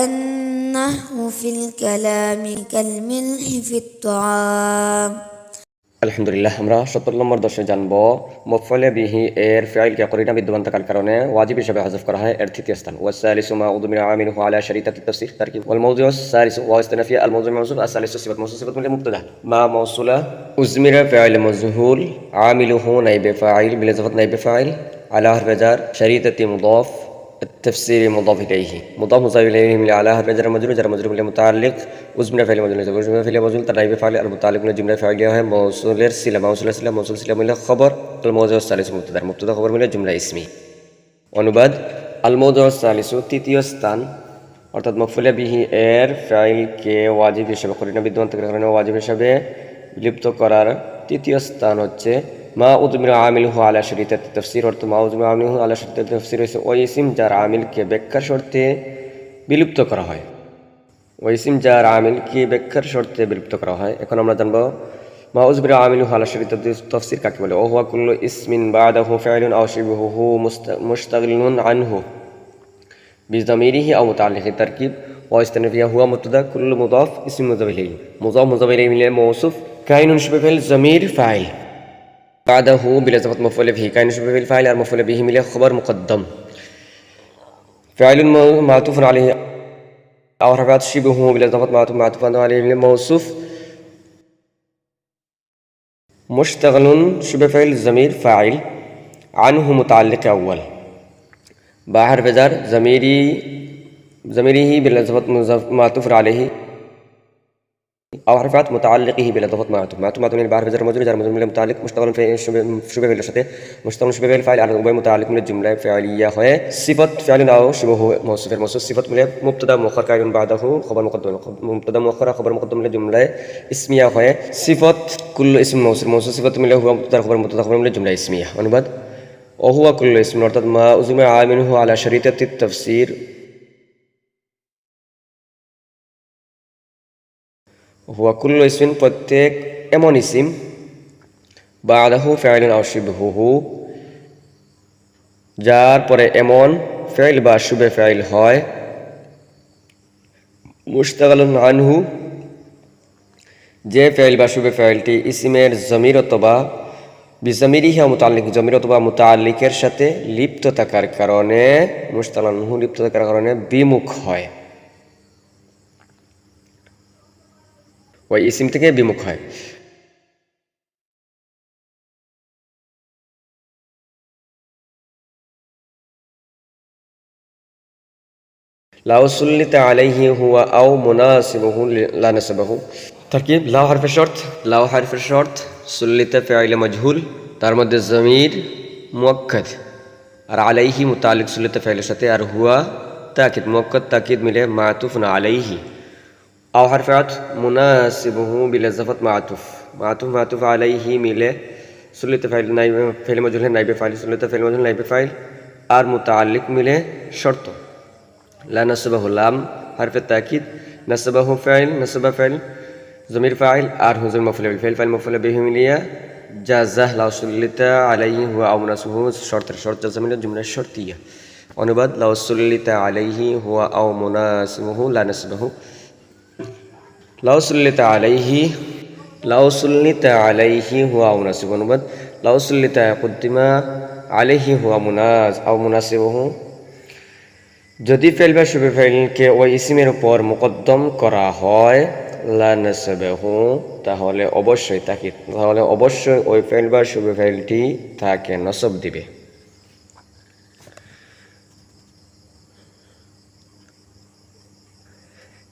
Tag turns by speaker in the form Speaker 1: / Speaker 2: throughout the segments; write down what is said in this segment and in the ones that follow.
Speaker 1: النحو في الكلام كالملح في الطعام.
Speaker 2: আলহামদুলিল্লাহ, আমরা 70 নম্বর দর্শে জানবো মফউলে বিহি এর ফাইলকে করিনা বিদ্যমান থাকার কারণে ওয়াজিব হিসেবে হাযফ করা হয় এর তৃতীয় স্থান। ওয়াসালিসু মা উদমিরা আমিলহু আলা শারিতাত তাফসীর তারকিব ওয়াল মাওযু'উস সালিসু ওয়া ইসতানাফি আল মাওযু' মাওযুফ আস-সালিসু সিফাত মাওসুফ সিফাত মিলে মুবতাদা মা মাওসুলা উজমিরা ফাইল মাজহুল আমিলুহু নাইবে ফাইল বিল ইজাফাত নাইবে ফাইল আলা হারফ জার শারিতাতি মুদাফ التفسير مضاف إليه مضاف إليه من على حرف جر مجرور جر مجرور من متعلق وزمنا فعل مجرور وزمنا فعل مجرور تنائب فاعل المتعلق من جملة فاعلية है موصول الصلة موصول الصلة موصول الصلة من خبر الموضوع الثالث مبتدأ مبتدأ خبر من جملة اسمي অনুবাদ الموضوع الثالث তৃতীয় স্থান অর্থাৎ মফউলে বিহি এর ফাইলকে ওয়াজিব হিসেবে করিনা বিদ্যমান থাকার কারণে ওয়াজিব হিসেবে বিলুপ্ত করার তৃতীয় স্থান হচ্ছে মা উদমিরা আমিলহু আলা শারিতাত তাফসীর অর্থ মা উদমিরা আমিলহু আলা শারিতাত তাফসীর হচ্ছে ওই ইসিম যার আমিলকে ব্যাখ্যার শর্তে বিলুপ্ত করা হয়। ওই ইসিম যার আমিলকে ব্যাখ্যার শর্তে বিলুপ্ত করা হয়। এখন আমরা জানব মা উদমিরা আমিলহু আলা শারিতাত তাফসীর কাকে বলে। ও হুয়া কুল্লু ইসমিন বাদাহু ফাইলুন আও শিবহুহু মুশতাগিলুন আনহু বিযামিরিহি আও মুতাআল্লিকি তারকিব ওয়া ইসতানফিয়া হুয়া মুবতাদা কুল্লু মুদাফ ইসম মুদাফ ইলাইহি মুদাফ মুদাফ ইলাইহি মিলে মওসুফ কাইনুন শিবে ফাইল জামির ফাইল بعده بلزمة مفعول به كائن شبه الفاعل और مفعول به मिले खबर मुकद्दम فاعل معطوف عليه और حرف شبه بلزمة معطوف عليه मिले موصوف مشتغل شبه فعل ضمير فاعل عنه متعلق أول باحرف جر ضميره بلزمة معطوف عليه أو حرفات متعلقه بلفظ معطوف من بعرف جر مجرور جر مجرور متعلق مشتغل في شبه فعل الشتى مشتغل شبه الفاعل على وبي متعلق من الجملة فعلية هي صفة فعل أو شبه موصوف موصوف صفة من مبتدا مؤخر كائن بعده خبر مقدم مبتدا مؤخر خبر مقدم من الجملة اسمية هي صفة كل اسم موصوف موصوف صفة من هو مبتدا خبر من الجملة اسمية ونبات وهو كل اسم أرتد ما أزم عامله على شريطة التفسير হুয়া কুল্লু ইসমিন প্রত্যেক এমন ইসিম বাদাহু ফাইলুন আও শিবহুহু যার পরে এমন ফাইল বা শুবে ফাইল হয় মুশতাগালুন আনহু যে ফাইল বা শুবে ফাইলটি ইসিমের জমির অথবা বিজামিরিহি মুতাআল্লিক জমির অথবা মুতাআল্লিকের সাথে লিপ্ত থাকার কারণে মুশতাগালুন আনহু লিপ্ত থাকার কারণে বিমুখ হয় ওই ইসিম থেকে বিমুখ হয়। লাউ সুল্লিতা আলাইহি হুয়া আও মুনাসিবুহু লা নাসাবাহু তারকিব লাউ হারফের শর্ত সুল্লিতা ফাইল মাজহুল তার মধ্যে জমির মুআক্কাদ আর আলাইহি মুতাআল্লিক সুল্লিতা ফাইলের সাথে আর হুয়া তাকিদ মুআক্কাদ তাকিদ মিলে মাতুফুন আলাইহি أو حرفات مناسبه بلزفة معطوف عليه ميله سلة فعل نائب فعل مجهول نائب فاعل سلة فعل مجهول نائب فاعل আর متعلق মিলে শর্ত لا نسبه لام حرف التأكيد نسبه فاعل ضمير فاعل আর হুজুর মফউল বিহি ফাইল মফউল বিহি মিলিয়া জাযাহ লাউ সুল্লিতা আলাইহি হুয়া আও মুনাসিবুহু শর্ত জাযা মিলে জুমলা শর্তিয়া অনুবাদ লাউ সুল্লিতা আলাইহি হুয়া আও মুনাসিবুহু লা নাসবাহু লাউ সুল্লিতা আলাইহি হুয়া আও মুনাসিবুহু অনুবাদ লাউ সুল্লিতা কুদ্দিমা আলাইহি হুয়া আও মুনাসিবুহু যদি ফাইল বা শুবে ফাইলকে ওই ইসিমের উপর মুকদ্দম করা হয় লা নাসাবাহু তাহলে অবশ্যই ওই ফাইল বা শুবে ফাইলটি তাকে নসব দিবে।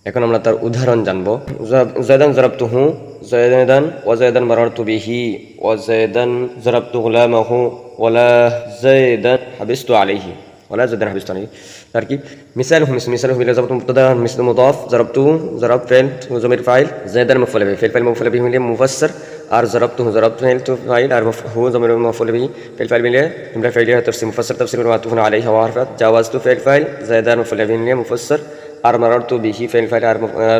Speaker 2: এখন আমরা তার উদাহরণ জানবো। জায়দান যারাবতুহু জায়দান ওয়া জায়দান মারারতু বিহি ওয়া জায়দান যারাবতু গুলামাহু ওয়ালা জায়দান হাবিস্তু আলাইহি ওয়ালা জায়দান হাবিস্তু আলাইহি তারকিব মিসালহু বিলা যাবতু মুবতাদা মিসলু মুদাফ যারাবতু যারাব ফাইল জমির ফাইল জায়দান মাফউল বিহি ফাইল মাফউল বিহি মিলে মুফাসসর আর যারাবতু ফাইল আর হু জমির মাফউল বিহি ফাইল মিলে জুমলা ফাইলিয়া তাফসীর মুফাসসর তাফসীর মাতুফুন আলাইহি ওয়া হারফাত জাওয়াজতু ফাইল জায়দান মাফউল বিহি মিলে মুফাসসর আর মারারতু বিহি ফেল ফাইল আর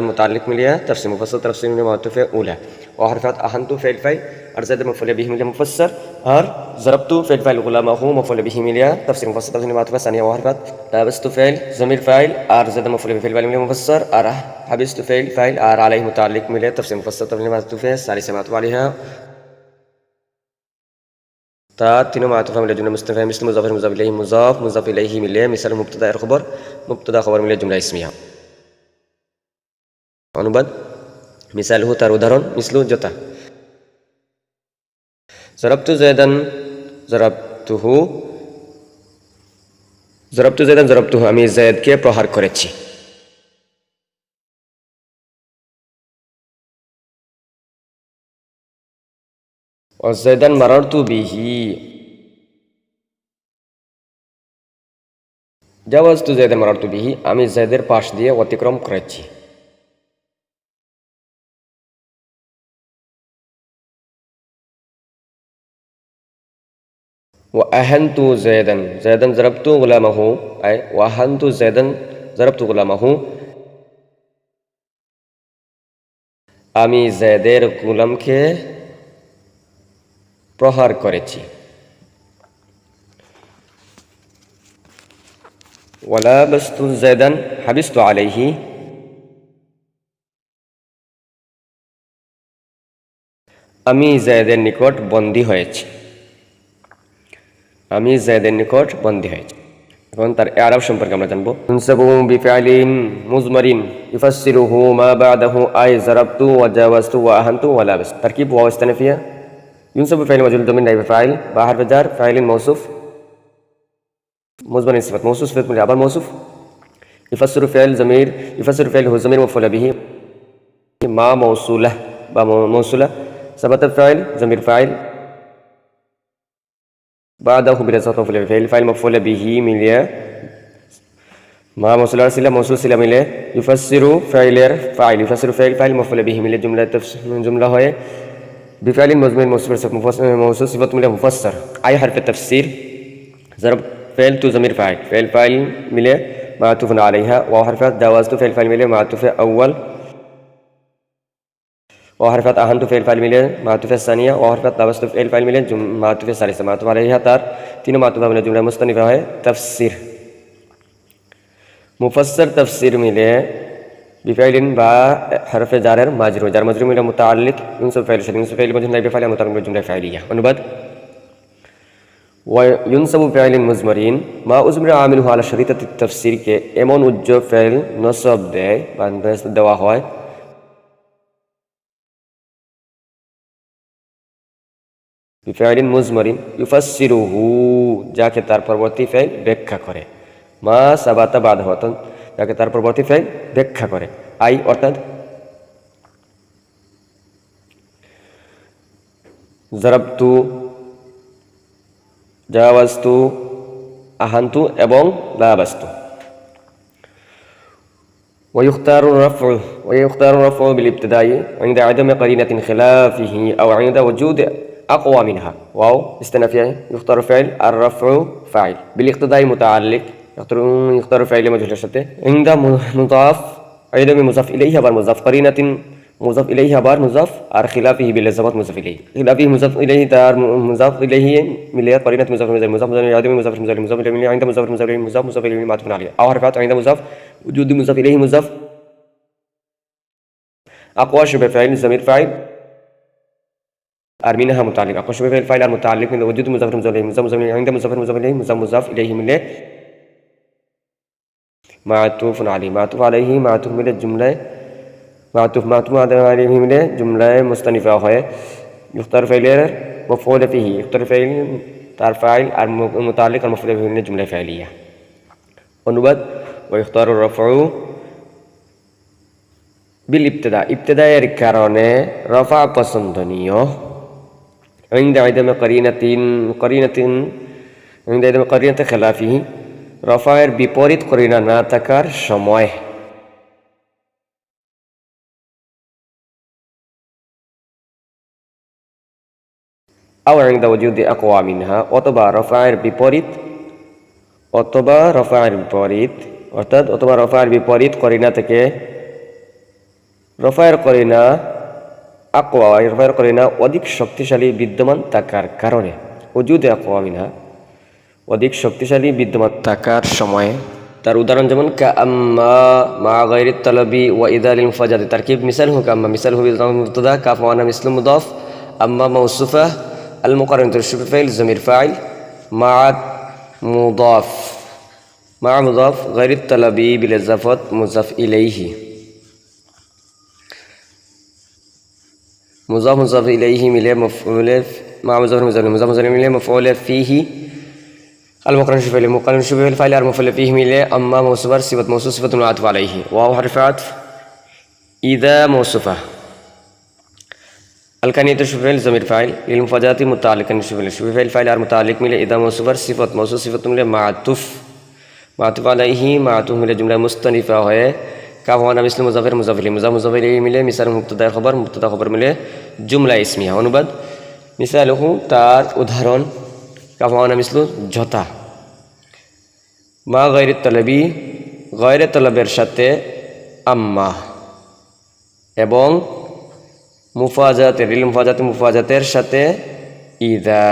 Speaker 2: মুতাল্লিক মিলিয়া তাফসির মুফাসসার তাফসির মিলিয়া মাতুফে উলা ওয়া হারফাত আহান্তু ফেল ফাইল আর যাদের মাফউল বিহি মিলিয়া মুফাসসার আর জরাবতু ফেল ফাইল গুলামাহু মাফউল বিহি মিলিয়া তাফসির মুফাসসার তাফসির মাতুফে সানিয়া ওয়া হারফাত লাবাস্তু ফেল জমির ফাইল আর যাদের মাফউল বিহি ফেল ফাইল মিলিয়া মুফাসসার আর হাবিস্তু ফেল ফাইল আর আলাইহি মুতাল্লিক মিলিয়া তাফসির মুফাসসার তাফসির মাতুফে সালিসা মাতুফ আলাইহা তা তিনো মাতুফা মিলে জুমলা মুস্তাফা মিসল মুজাফির মুজাফ ইলাইহি মুজাফ ইলাইহি মিলে মিসাল মুবতাদা এর খবর মিলে জুমলা ইসমিয়া অনুবাদ মিসালহু তার উদাহরণ মিসলু জতা জরাবতু যায়দান জরাবতুহু আমি যায়েদকে প্রহার করেছি ওয়াজায়দান মারারতু বিহি জাওয়াজতু যায়দান মারারতু বিহি আমি যায়েদের পাশ দিয়ে অতিক্রম করেছি وأهنت زيدا ضربت غلامه أي وأهنت زيدا ضربت غلامه আমি যায়েদের গোলামকে প্রহার করেছি ওয়ালাবাস্তু যায়দান হাবিস্তু আলাইহি আমি যায়েদের নিকট বন্দী হয়েছি এখন তার ইআরাব সম্পর্কে আমরা জানবো ইনসাবু বিফাইলিন মুজমারিন ইফাসসিরুহু মা বা'দাহু আই যারাবতু ওয়া জাওয়াজতু ওয়া আহানতু ওয়া লাবাস তারকিব ওয়া ইস্তানাফিয়া ইনসাবু ফাইল মাজুল দামিন নাইব ফাইল বা হারফ জার ফাইলিন মাউসুফ মুজমারিন সিফাত মাউসুফ সিফাত মিলে আবার মাউসুফ ইফাসসিরু ফাইল জামির ইফাসসিরু ফাইল হু জামির মাফউল বিহি মা মাউসুলা বা মাউসুলা সাবাতা ফাইল জামির ফাইল بعده برزات مفعول به فاعل مفعول به মিলিয়ে মা মৌসুলার সিলা মৌসুল সিলা মিলে ইউফাসসিরু ফাইল মফউল বিহি মিলে জুমলা হয় বিফাইলিন মুজমিল মৌসুল সিফাত মিলে মুফাসসার আই হারফে তাফসির জরব ফাইল তু জমির ফাইল মিলে মাতুফুন আলাইহা ওয়া হারফাত জাওয়াজতু ফাইল মিলে মাতুফে আউয়াল وحرفت أهنت فعل मिले मातुफ़ सानिया وحرفت लाबस्तु फعल मिले मातुफ़ सालिसा मातुफ़ अलैहा तार तीनों मातुफ़ मिले जुमला मुस्तनिफ़ा है तफसीर मुफस्सर तफसीर मिले बिफ़ाइलिन बा हरफ जार मजरूर मिले मुताल्लिक युनसब फ़ाइल मजरूर नाइब फ़ाइल मुताल्लिक जुमला फ़ाइलिया अनुबाद युनसब फ़ाइलिन मुज़मरीन मा उज़मिर आमिलहु आला शरीतत तफसीर के एमन उज्ज फ़ाइल नसब दे बा देवा হয় বিফাইলিন মুজমারিন ইউফাসসিরুহু যাকে তার পরবর্তী ফাইল ব্যাখ্যা করে মা সাবাতা বাদহতন যাকে তার পরবর্তী ফাইল ব্যাখ্যা করে আই অর্থাৎ জারাবতু জাওয়াজতু আহান্তু এবং লাবাস্তু ويختار الرفع بالابتداء عند عدم قرينة خلافه أو عند وجود أقوى منها واو استنافية يختار فعل الرفع فاعل بالاقتداء متعلق يختار فعل مجهول الشتى عند مضاف أيضا مضاف إليه بار مضاف قرينة مضاف إليه بار مضاف আর خلافه بلزمات مضاف إليه خلافه مضاف إليه دار مضاف إليه مليات قرينة مضاف إليه مضاف عدم مضاف إليه عند مضاف إليه معطوف عليه أو حرفات عند مضاف وجود مضاف إليه مضاف أقوى شبه فاعل ضمير فاعل أرمينها متعلق أقوى شبه فاعل المتعلق من وجود مضاف إليه مضاف إليه عند مضاف إليه من معطوف عليه معطوف من الجملة معطوف عليه من جملة مستنفة है يختار فعل مفعول به يختار فعل তার ফাইল আর মুতাল্লিক আর মফউল বিহি জুমলা ফাইলিয়া অনুবাদ ويختار الرفع بالابتداء ইবতিদায়ের কারণে রফা পছন্দনীয় عند عدم قرينة خلافه রফায়ের বিপরীত করিনা না থাকার সময় أو عند وجود أقوى منها অথবা রফায়ের বিপরীত অর্থাৎ অথবা রফায়ের বিপরীত করিনা থেকে রফায়ের করিনা আকওয়া, রফায়ের করিনা অধিক শক্তিশালী বিদ্যমান থাকার কারণে, ওজুদে আকওয়া মিনহা, অধিক শক্তিশালী বিদ্যমান থাকার সময়ে। তার উদাহরণ যেমন কা আম্মা মা গায়রি তালাবি ওয়া ইদালিল মুফাজাতি, তারকিব মিসাল হু কাম্মা, মিসাল হু মুবতাদা কাফ ওয়া আনা মিসলু মুদাফ, আম্মা মাউসুফা, আল মুকাররান তুরশিব ফাইল জামির ফাইল মা মুদাফ, মা মুদাফ গায়রি তালাবি বিল ইজাফাত মুজাফ ইলাইহি, মুজাফ মুজাফ ইলাইহি মিলে মফউল মা মুজাফ মুজাফ মুজাফ মুজাফ মিলে মফউল ফিহি المقرن شبه المقرن شبه الفاعل المفعول فيه ميله أما موصوفة صفة موصوف صفة معطوف عليه واو حرف عطف إذا موصوفة الكنية شبه الضمير فاعل للمفاجآت متعلق شبه الفاعل المتعلق ميله إذا موصوفة صفة موصوف صفة ميله معطوف عليه معطوف ميله جملة مستأنفة है كاف وانا مثل مضاف مضاف إليه مضاف مضاف إليه ميله مثال مبتدأ خبر ميله جملة اسمية অনুবাদ مثاله তার উদাহরণ কাফ ওয়ানা মিসলু জতা, মা গায়রি তালাবি গায়রে তলবের সাথে আম্মা, এবং মুফাজাতের সাথে ইদা।